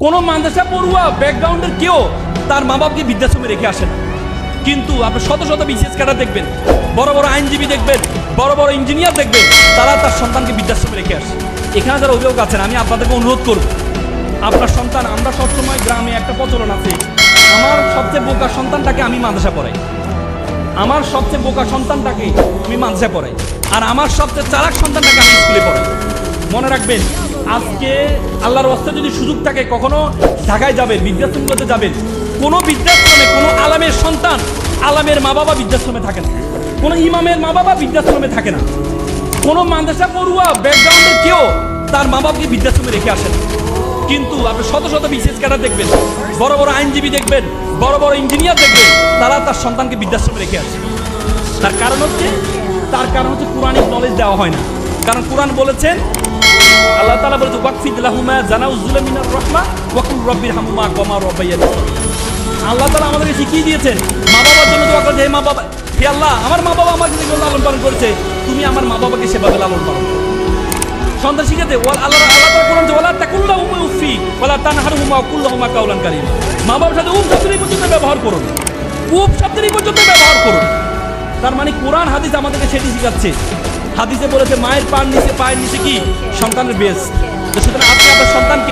কোনো মাদ্রাসা পড়ুয়া ব্যাকগ্রাউন্ডের কেউ তার মা বাপকে বৃদ্ধাশ্রমে রেখে আসে না। কিন্তু আপনি শত শত বিসিএস ক্যাডার দেখবেন, বড় বড় আইনজীবী দেখবেন, বড় বড় ইঞ্জিনিয়ার দেখবেন, তারা তার সন্তানকে বৃদ্ধাশ্রমে রেখে আসে। এখানে যারা অভিভাবক আছেন, আমি আপনাদেরকে অনুরোধ করব, আপনার সন্তান, আমরা সবসময় গ্রামে একটা প্রচলন আছে, আমার সবচেয়ে বোকা সন্তানটাকে আমি মাদ্রাসা পড়াই, আমার সবচেয়ে বোকা সন্তানটাকে আমি মাদ্রাসা পড়াই, আর আমার সবচেয়ে চালাক সন্তানটাকে আমি স্কুলে পড়াই। মনে রাখবেন, আজকে আল্লাহর ওয়াস্তে যদি সুযোগ থাকে, কখনো ঢাকায় যাবেন, বৃদ্ধাশ্রমগুলোতে যাবেন, কোনো বৃদ্ধাশ্রমে কোনো আলামের সন্তান, আলামের মা বাবা বৃদ্ধাশ্রমে থাকে না, কোনো ইমামের মা বাবা বৃদ্ধাশ্রমে থাকে না, কোনো মাদ্রাসা পড়ুয়া ব্যাকগ্রাউন্ডের কেউ তার মা বাবাকে বৃদ্ধাশ্রমে রেখে আসে না। কিন্তু আপনি শত শত বিসিএস ক্যাডার দেখবেন, বড় বড় আইনজীবী দেখবেন, বড় বড় ইঞ্জিনিয়ার দেখবেন, তারা তার সন্তানকে বৃদ্ধাশ্রমে রেখে আসে। তার কারণ হচ্ছে কোরআনিক নলেজ দেওয়া হয় না। কারণ কোরআন বলেছেন, আল্লাহ তাআলা বলেছে, ওয়াকফিদ লাহুমা জানাউযুল মিনার রাহমা ওয়াকুল রাব্বিরহামহুমা কামা রাব্বায়ানি। আল্লাহ তাআলা আমাদেরকে শিখিয়ে দিয়েছেন মা বাবার জন্য দোয়া করতে। হে মা বাবা, হে আল্লাহ, আমার মা বাবা আমাকে যেভাবে লালন পালন করেছে, তুমি আমার মা বাবাকে সেভাবে লালন পালন করো। সন্তান শিখাতে আল্লাহ তাআলা কোরআন ওয়ালা তাকুল্লাহুমা উফি ওয়ালা তানহারহুমা কুল্লাহুমা কাওলান কারীমা। মা বাবার সাথে উফ শব্দটি পর্যন্ত ব্যবহার করুন, উফ শব্দটি পর্যন্ত ব্যবহার করুন। তার মানে কোরআন হাদিস আমাদেরকে সেটি শিখাচ্ছে। হাদিসে বলেছে, মায়ের পায়ের নিচে কি সন্তানের বেশ। সুতরাং আপনি আপনার সন্তানকে